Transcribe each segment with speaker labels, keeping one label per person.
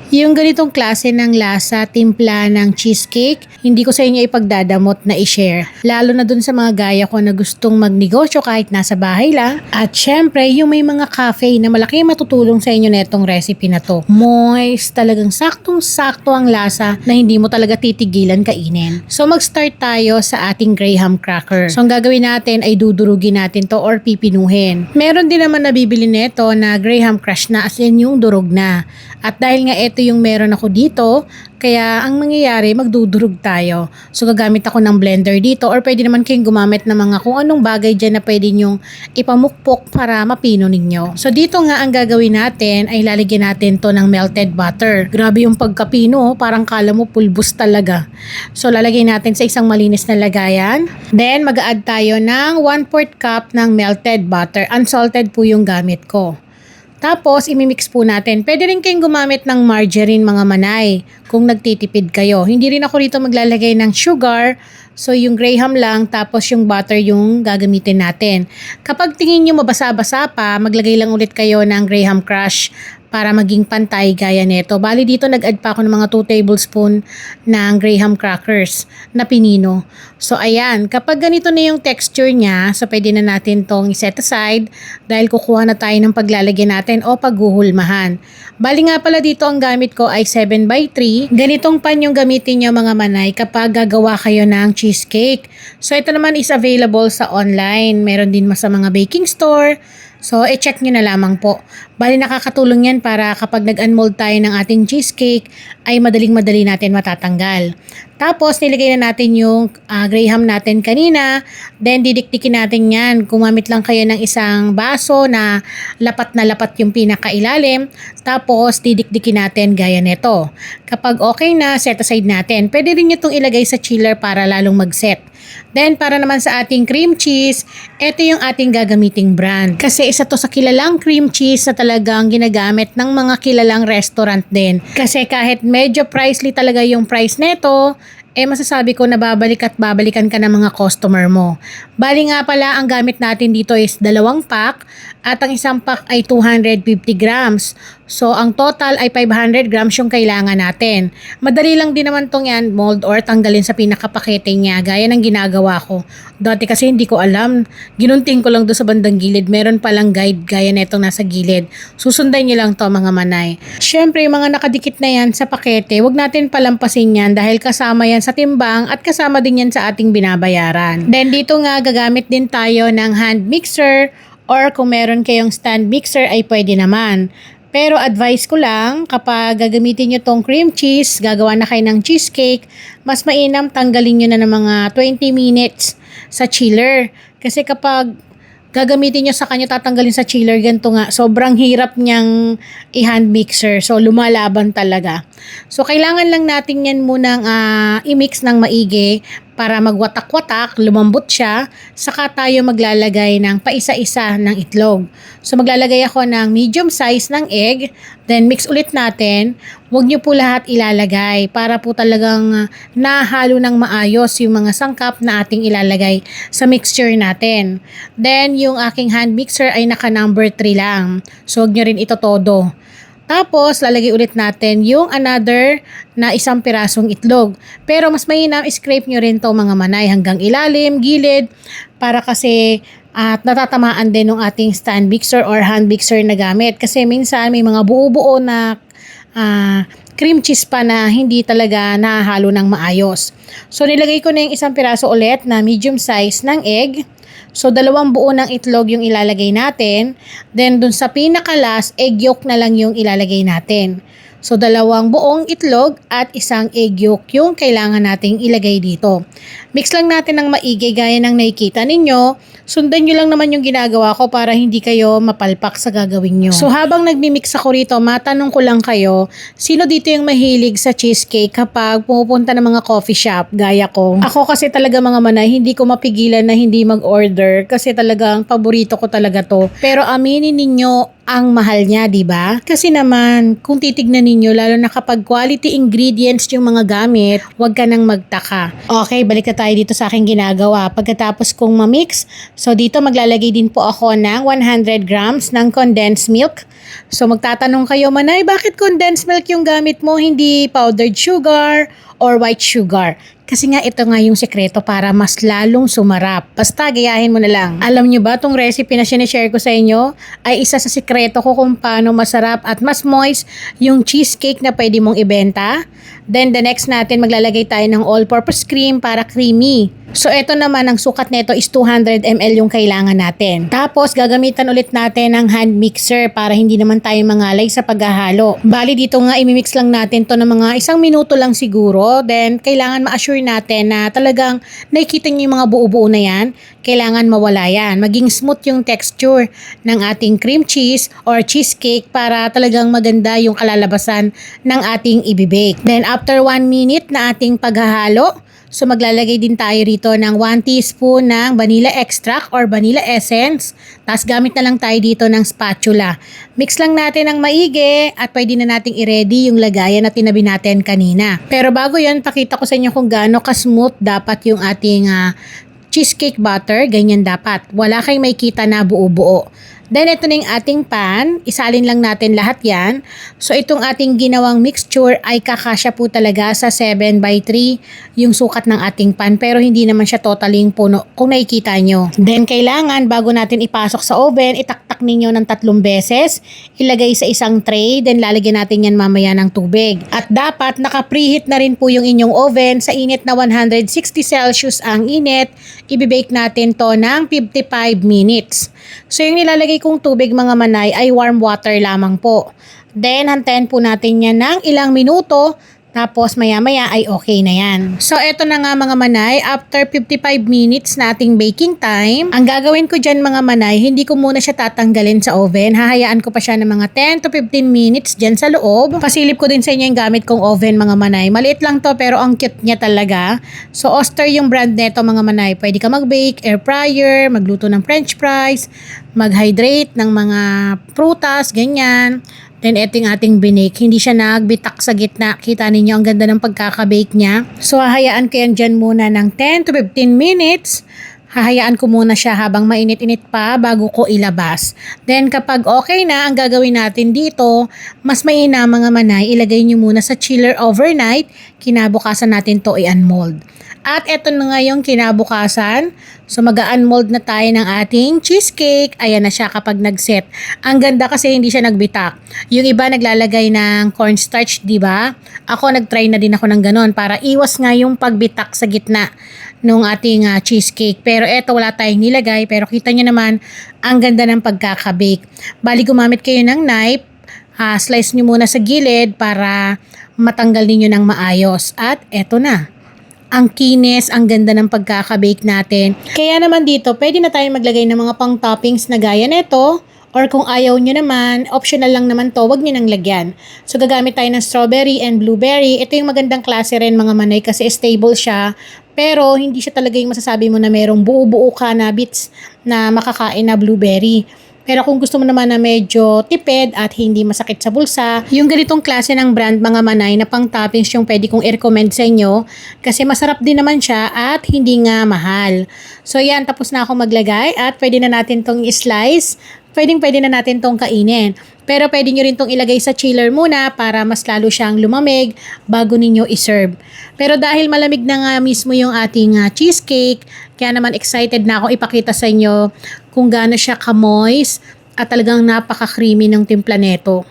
Speaker 1: Yung ganitong klase ng lasa, timpla ng cheesecake, hindi ko sa inyo ipagdadamot na i-share. Lalo na dun sa mga gaya ko na gustong magnegosyo kahit nasa bahay lang. At syempre, yung may mga cafe na malaki matutulong sa inyo netong recipe na to. Moist, talagang saktong-sakto ang lasa na hindi mo talaga titigilan kainin. So mag-start tayo sa ating graham cracker. So ang gagawin natin ay dudurugin natin to or pipinuhin. Meron din naman nabibili neto na graham crush na, as in yung durog na. At dahil nga ito yung meron ako dito, kaya ang mangyayari, magdudurog tayo. So gagamit ako ng blender dito or pwede naman kayong gumamit ng mga kung anong bagay dyan na pwede nyong ipamukpok para mapino ninyo. So dito nga ang gagawin natin ay lalagyan natin to ng melted butter. Grabe yung pagkapino, parang kala mo pulbos talaga. So lalagay natin sa isang malinis na lagayan. Then mag-add tayo ng 1/4 cup ng melted butter. Unsalted po yung gamit ko. Tapos, imimix po natin. Pwede rin kayong gumamit ng margarine mga manay kung nagtitipid kayo. Hindi rin ako rito maglalagay ng sugar. So, yung graham lang, tapos yung butter yung gagamitin natin. Kapag tingin nyo mabasa-basa pa, maglagay lang ulit kayo ng graham crush para maging pantay gaya nito. Bali dito nag-add pa ako ng mga 2 tablespoon ng graham crackers na pinino. So ayan, kapag ganito na yung texture niya, so pwede na natin tong i-set aside dahil kukuha na tayo ng paglalagyan natin o paghuhulmahan. Bali nga pala dito ang gamit ko ay 7x3. Ganitong pan yung gamitin nyo mga manay kapag gagawa kayo ng cheesecake. So ito naman is available sa online. Meron din sa mga baking store. So, i-check nyo na lamang po. Bali nakakatulong yan para kapag nag-unmold tayo ng ating cheesecake, ay madaling-madali natin matatanggal. Tapos, nilagay na natin yung graham natin kanina. Then, didikdikin natin yan. Gumamit lang kayo ng isang baso na lapat yung pinakailalim. Tapos, didikdikin natin gaya neto. Kapag okay na, set aside natin. Pwede rin nyo itong ilagay sa chiller para lalong mag-set. Then, para naman sa ating cream cheese, ito yung ating gagamiting brand. Kasi isa to sa kilalang cream cheese na talagang ginagamit ng mga kilalang restaurant din. Kasi kahit medyo pricey talaga yung price neto, masasabi ko na babalik at babalikan ka ng mga customer mo. Bali nga pala, ang gamit natin dito is 2 pack at ang isang pack ay 250 grams. So, ang total ay 500 grams yung kailangan natin. Madali lang din naman tong yan, mold or tanggalin sa pinakapakete niya, gaya ng ginagawa ko. Dati kasi hindi ko alam. Ginunting ko lang doon sa bandang gilid. Meron palang guide gaya netong nasa gilid. Susundan nyo lang to mga manay. Siyempre, yung mga nakadikit na yan sa pakete, wag natin palampasin yan dahil kasama yan sa timbang at kasama din yan sa ating binabayaran. Then dito nga gagamit din tayo ng hand mixer or kung meron kayong stand mixer ay pwede naman. Pero advice ko lang, kapag gagamitin nyo tong cream cheese, gagawa na kayo ng cheesecake, mas mainam tanggalin nyo na ng mga 20 minutes sa chiller. Kasi kapag gagamitin nyo sa kanya, tatanggalin sa chiller, ganito nga, sobrang hirap niyang i-hand mixer. So, lumalaban talaga. So, kailangan lang natin yan munang i-mix ng maigi para magwatak-watak, lumambot siya, saka tayo maglalagay ng paisa-isa ng itlog. So, maglalagay ako ng medium size ng egg, then mix ulit natin. Huwag nyo po lahat ilalagay para po talagang nahalo ng maayos yung mga sangkap na ating ilalagay sa mixture natin. Then, yung aking hand mixer ay naka number 3 lang. So, huwag nyo rin ito todo. Tapos, lalagay ulit natin yung another na 1 pirasong itlog. Pero mas mainam, scrape nyo rin to mga manay hanggang ilalim, gilid, para kasi at natatamaan din ng ating stand mixer or hand mixer na gamit. Kasi minsan may mga buo-buo na cream cheese pa na hindi talaga nahalo ng maayos. So, nilagay ko na yung 1 piraso ulit na medium size ng egg. So, 2 buo ng itlog yung ilalagay natin. Then, dun sa pinakalas, egg yolk na lang yung ilalagay natin. So, 2 buong itlog at 1 egg yolk yung kailangan nating ilagay dito. Mix lang natin ng maigi gaya ng nakikita ninyo. Sundan nyo lang naman yung ginagawa ko para hindi kayo mapalpak sa gagawin nyo. So, habang nagmimix ako rito, matanong ko lang kayo, sino dito yung mahilig sa cheesecake kapag pumupunta ng mga coffee shop gaya ko? Ako kasi talaga mga manay, hindi ko mapigilan na hindi mag-order kasi talagang paborito ko talaga to. Pero aminin ninyo, ang mahal niya, di ba? Kasi naman, kung titignan ninyo, lalo na kapag quality ingredients yung mga gamit, huwag ka nang magtaka. Okay, balik na tayo dito sa aking ginagawa. Pagkatapos kong mamix, so dito maglalagay din po ako ng 100 grams ng condensed milk. So magtatanong kayo, Manay, bakit condensed milk yung gamit mo, hindi powdered sugar or white sugar? Kasi nga ito nga yung sekreto para mas lalong sumarap. Basta gayahin mo na lang. Alam nyo ba tong recipe na sinishare ko sa inyo ay isa sa sekreto ko kung paano masarap at mas moist yung cheesecake na pwede mong ibenta. Then the next natin maglalagay tayo ng all-purpose cream para creamy. So ito naman ang sukat nito is 200 ml yung kailangan natin. Tapos gagamitan ulit natin ng hand mixer para hindi naman tayo mangalay sa paghahalo. Bali dito nga imimix lang natin to ng mga 1 minuto lang siguro. Then kailangan ma-assure natin na talagang nakikita niyo yung mga buo-buo na yan. Kailangan mawala yan. Maging smooth yung texture ng ating cream cheese or cheesecake para talagang maganda yung kalalabasan ng ating ibibake. Then after 1 minute na ating paghahalo, so maglalagay din tayo rito ng 1 teaspoon ng vanilla extract or vanilla essence. Tapos gamit na lang tayo dito ng spatula. Mix lang natin ng maigi at pwede na nating i-ready yung lagayan na tinabi natin kanina. Pero bago yan, pakita ko sa inyo kung gaano ka-smooth dapat yung ating cheesecake butter. Ganyan dapat. Wala kayong makikita na buo-buo. Then, ito na yung ating pan. Isalin lang natin lahat yan. So, itong ating ginawang mixture ay kakasya po talaga sa 7/3 yung sukat ng ating pan. Pero hindi naman siya totally puno kung nakikita nyo. Then, kailangan bago natin ipasok sa oven, itaktak ninyo ng 3 beses. Ilagay sa isang tray. Then, lalagyan natin yan mamaya ng tubig. At dapat naka-preheat na rin po yung inyong oven sa init na 160 Celsius ang init. Ibibake natin to ng 55 minutes. So, yung nilalagay kong tubig mga manay ay warm water lamang po. Then, hantayin po natin yan ng ilang minuto. Tapos, maya-maya ay okay na yan. So, eto na nga mga manay. After 55 minutes na ating baking time, ang gagawin ko dyan mga manay, hindi ko muna siya tatanggalin sa oven. Hahayaan ko pa siya ng mga 10 to 15 minutes dyan sa loob. Pasilip ko din sa inyo yung gamit kong oven mga manay. Maliit lang to pero ang cute niya talaga. So, Oster yung brand neto mga manay. Pwede ka mag-bake, air fryer, magluto ng french fries, mag-hydrate ng mga prutas, ganyan. Then, ito yung ating binake. Hindi siya nagbitak sa gitna. Kita ninyo, ang ganda ng pagkakabake niya. So, hahayaan ko yan dyan muna ng 10 to 15 minutes. Hahayaan ko muna siya habang mainit-init pa bago ko ilabas. Then, kapag okay na, ang gagawin natin dito, mas mainam mga manay, ilagay nyo muna sa chiller overnight. Kinabukasan natin to i-unmold. At eto na nga yung kinabukasan. So mag-unmold na tayo ng ating cheesecake. Ayan na siya kapag nag-set. Ang ganda kasi hindi siya nagbitak. Yung iba naglalagay ng cornstarch, di ba? Ako nag-try na din ako ng ganon para iwas nga yung pagbitak sa gitna ng ating cheesecake. Pero eto wala tayong nilagay. Pero kita nyo naman ang ganda ng pagkakabake. Bali gumamit kayo ng knife. Slice nyo muna sa gilid para matanggal ninyo ng maayos. At eto na. Ang kinis, ang ganda ng pagkakabake natin. Kaya naman dito, pwede na tayo maglagay ng mga pang toppings na gaya nito. Or kung ayaw nyo naman, optional lang naman to, wag nyo nang lagyan. So gagamit tayo ng strawberry and blueberry. Ito yung magandang klase rin mga manay kasi stable siya. Pero hindi siya talaga yung masasabi mo na merong buo-buo ka na bits na makakain na blueberry. Pero kung gusto mo naman na medyo tipid at hindi masakit sa bulsa, yung ganitong klase ng brand mga manay na pang toppings yung pwede kong i-recommend sa inyo kasi masarap din naman siya at hindi nga mahal. So yan, tapos na ako maglagay at pwede na natin tong i-slice. Pwede na natin tong kainin. Pero pwede nyo rin tong ilagay sa chiller muna para mas lalo siyang lumamig bago ninyo iserve. Pero dahil malamig na nga mismo yung ating cheesecake, kaya naman excited na ako ipakita sa inyo kung gaano siya ka-moist at talagang napaka-creamy ng timpla neto.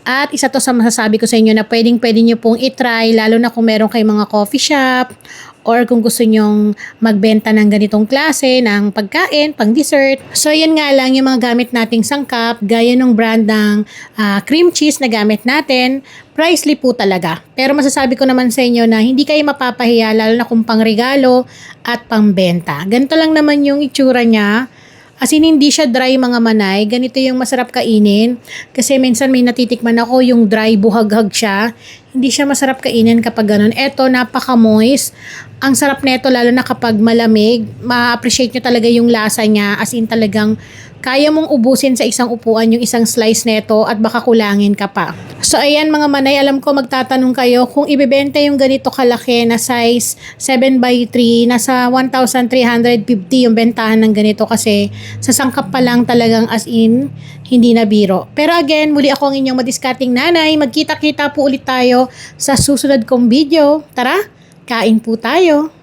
Speaker 1: At isa to sa masasabi ko sa inyo na pwedeng nyo pong itry lalo na kung meron kayong mga coffee shop or kung gusto nyong magbenta ng ganitong klase ng pagkain, pang dessert. So yan nga lang yung mga gamit nating sangkap gaya ng brand ng cream cheese na gamit natin. Pricely po talaga. Pero masasabi ko naman sa inyo na hindi kayo mapapahiya lalo na kung pangregalo at pangbenta. Ganito lang naman yung itsura niya. As in, hindi siya dry mga manay. Ganito yung masarap kainin. Kasi minsan may natitikman ako yung dry buhaghag siya. Hindi siya masarap kainin kapag ganun. Eto, napaka-moist. Ang sarap neto lalo na kapag malamig. Ma-appreciate nyo talaga yung lasa niya. As in, talagang kaya mong ubusin sa isang upuan yung isang slice neto at baka kulangin ka pa. So ayan mga manay, alam ko magtatanong kayo kung ibebenta yung ganito kalaki na size 7x3, nasa 1,350 yung bentahan ng ganito kasi sa sangkap pa lang talagang as in, hindi na biro. Pero again, muli ako ang inyong madiskarting nanay. Magkita-kita po ulit tayo sa susunod kong video. Tara, kain po tayo!